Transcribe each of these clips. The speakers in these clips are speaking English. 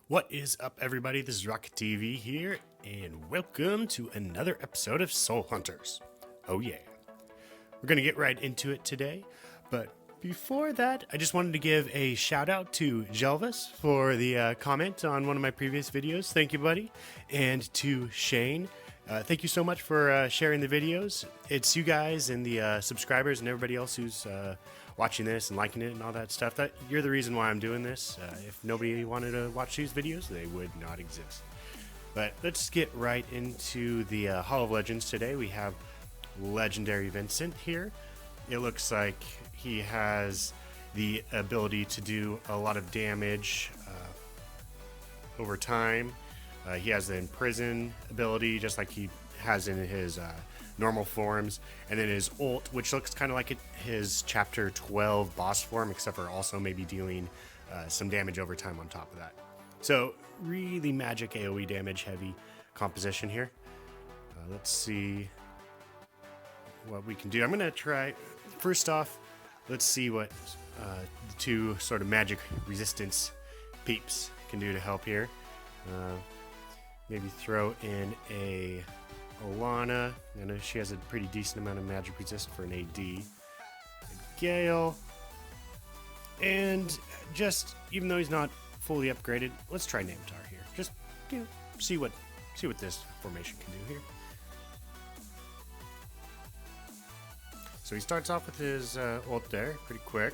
What is up, everybody? This is Rocket TV here, and welcome to another episode of Soul Hunters. Oh yeah. We're going to get right into it today, but before that, I just wanted to give a shout out to Jelvis for the comment on one of my previous videos. Thank you, buddy. And to Shane, thank you so much for sharing the videos. It's you guys and the subscribers and everybody else who's watching this and liking it and all that stuff. That you're the reason why I'm doing this. If nobody wanted to watch these videos, they would not exist. But let's get right into the Hall of Legends today. We have Legendary Vincent here. It looks like he has the ability to do a lot of damage over time. He has the Imprison ability, just like he has in his normal forms, and then his ult, which looks kind of like his chapter 12 boss form, except for also maybe dealing some damage over time on top of that. So really magic AoE damage heavy composition here. Let's see what we can do. I'm gonna try, first off, let's see what the two sort of magic resistance peeps can do to help here. Maybe throw in a Alana. I know she has a pretty decent amount of magic resist for an AD. A Gale. And just, even though he's not fully upgraded, let's try Namtar here. Just, you know, see what this formation can do here. So he starts off with his ult there, pretty quick.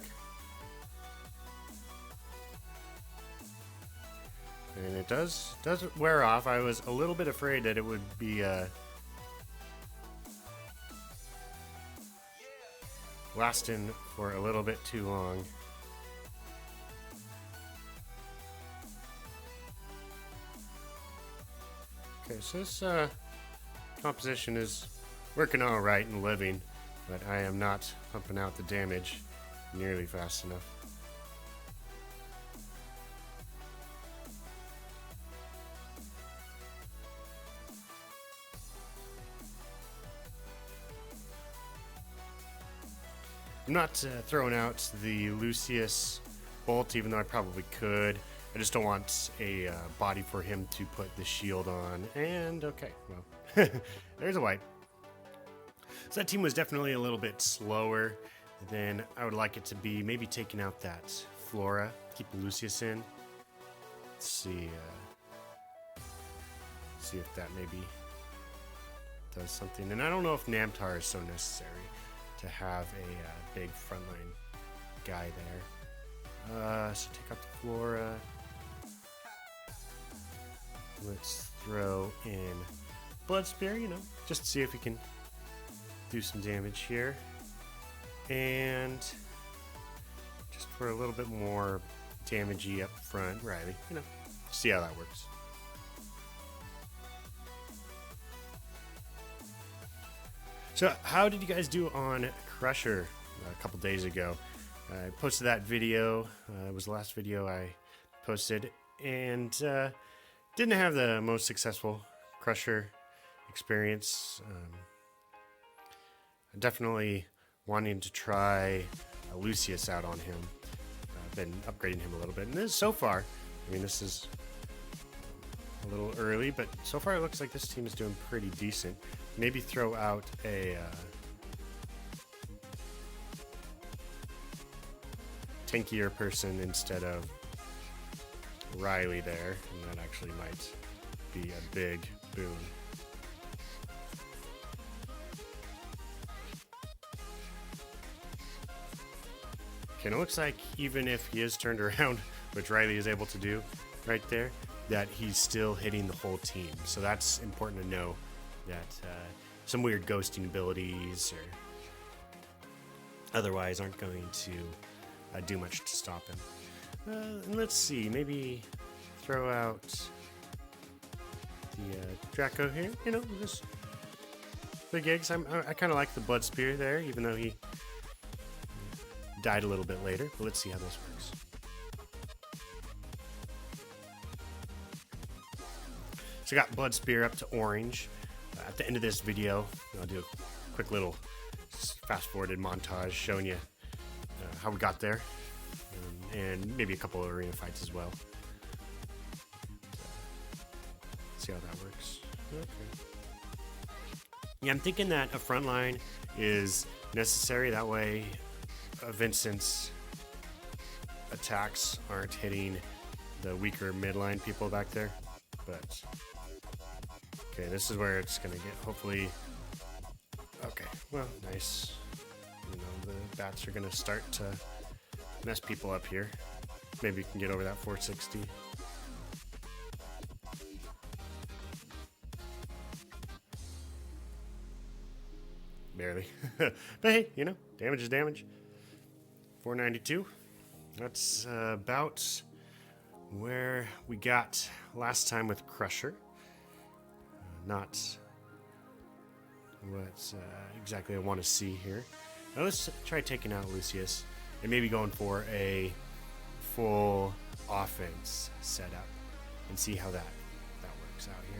And it does wear off. I was a little bit afraid that it would be lasting for a little bit too long. Okay, so this composition is working all right and living, but I am not pumping out the damage nearly fast enough. I'm not throwing out the Lucius bolt, even though I probably could. I just don't want a body for him to put the shield on. And okay, well, there's a wipe. So that team was definitely a little bit slower than I would like it to be. Maybe taking out that Flora, keep Lucius in. Let's see if that maybe does something. And I don't know if Namtar is so necessary to have a big frontline guy there. So take out the Flora. Let's throw in Bloodspear, you know, just to see if we can do some damage here. And just for a little bit more damagey up front, Riley, you know, see how that works. So how did you guys do on Crusher a couple days ago? I posted that video. It was the last video I posted, and didn't have the most successful Crusher experience. Definitely wanting to try Lucius out on him. I've been upgrading him a little bit, and this so far, I mean, this is a little early, but so far it looks like this team is doing pretty decent. Maybe throw out a tankier person instead of Riley there, and that actually might be a big boon. Okay, and it looks like even if he is turned around, which Riley is able to do right there, that he's still hitting the whole team. So that's important to know, that some weird ghosting abilities or otherwise aren't going to do much to stop him. And let's see, maybe throw out the Draco here. You know, just the gigs. I kind of like the Bloodspear there, even though he died a little bit later. But let's see how this works. So I got Bloodspear up to orange. At the end of this video, I'll do a quick little fast-forwarded montage showing you how we got there, and maybe a couple of arena fights as well. see how that works. Okay. Yeah, I'm thinking that a front line is necessary. That way, Vincent's attacks aren't hitting the weaker midline people back there. But okay, this is where it's gonna get. Hopefully, okay. Well, nice. You know, the bats are gonna start to mess people up here. Maybe you can get over that 460. Barely. But hey, you know, damage is damage. 492. That's about where we got last time with Crusher. Not what exactly I want to see here. Now let's try taking out Lucius and maybe going for a full offense setup and see how that works out here.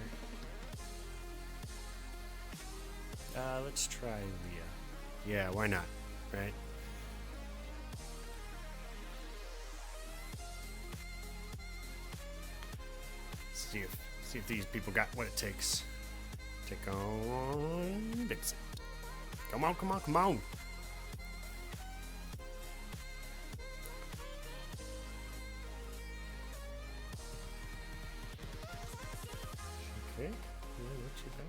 Let's try Leah. Yeah, why not, right? See if these people got what it takes. Take on Vincent. Come on, come on, come on. Okay, yeah, not too bad.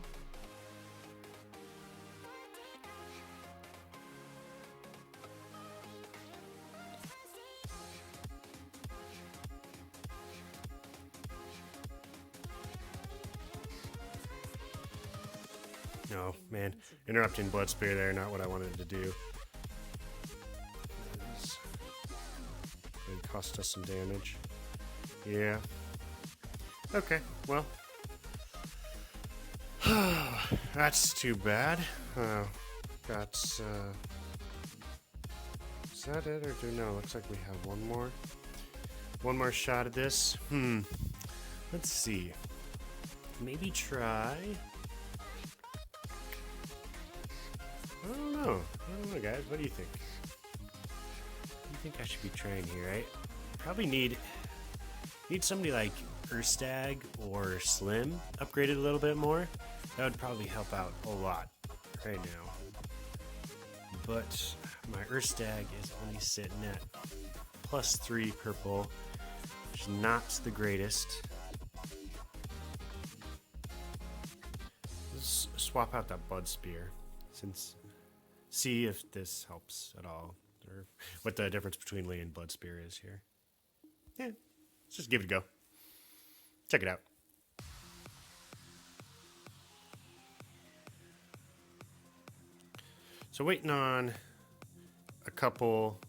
No, man. Interrupting Bloodspear there, not what I wanted to do. It cost us some damage. Yeah. Okay, well. That's too bad. Is that it, or no? Looks like we have one more. One more shot at this. Let's see. Maybe try... I don't know, guys. What do you think? What do you think I should be trying here, right? Probably need somebody like Urstag or Slim upgraded a little bit more. That would probably help out a lot right now. But my Urstag is only sitting at +3 purple, which is not the greatest. Let's swap out that Bloodspear since. See if this helps at all, or what the difference between Lee and Bloodspear is here. Yeah, let's just give it a go. Check it out. So waiting on a couple,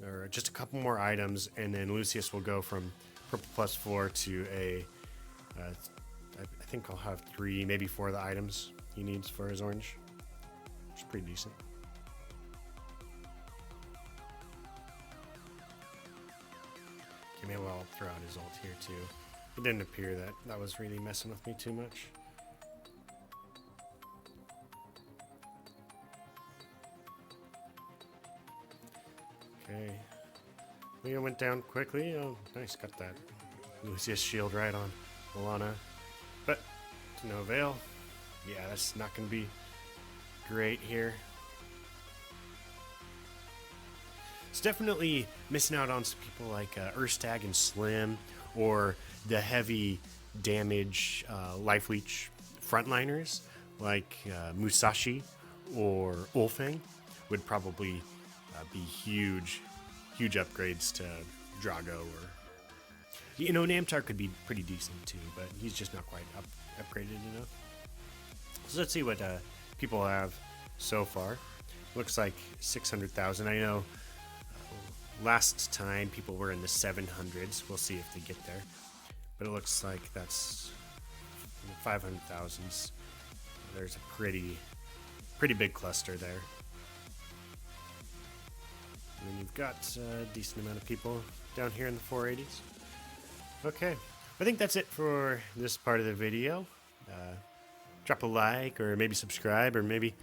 or just a couple more items, and then Lucius will go from purple +4 to a, I think I'll have 3, maybe 4 of the items he needs for his orange. It's pretty decent. Okay, maybe I'll throw out his ult here too. It didn't appear that was really messing with me too much. Okay. Leah went down quickly. Oh, nice. Got that Lucius shield right on Alana. But to no avail. Yeah, that's not going to be great here. It's definitely missing out on some people like Urstag and Slim, or the heavy damage life leech frontliners like Musashi or Ulfang would probably be huge upgrades to Drago, or you know, Namtar could be pretty decent too, but he's just not quite upgraded enough. So let's see what people have so far. Looks like 600,000. I know last time people were in the 700s. We'll see if they get there. But it looks like that's 500,000s. There's a pretty big cluster there. And then you've got a decent amount of people down here in the 480s. Okay, I think that's it for this part of the video. Drop a like, or maybe subscribe, or maybe,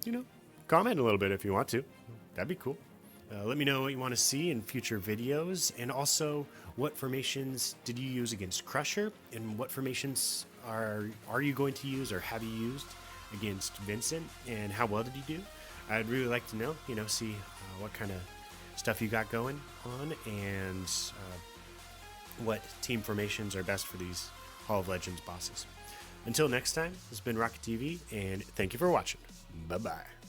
you know, comment a little bit if you want to. That'd be cool. Let me know what you want to see in future videos, and also what formations did you use against Crusher, and what formations are you going to use or have you used against Vincent, and how well did you do? I'd really like to know, see what kind of stuff you got going on, and what team formations are best for these Hall of Legends bosses. Until next time, this has been Rocket TV, and thank you for watching. Bye-bye.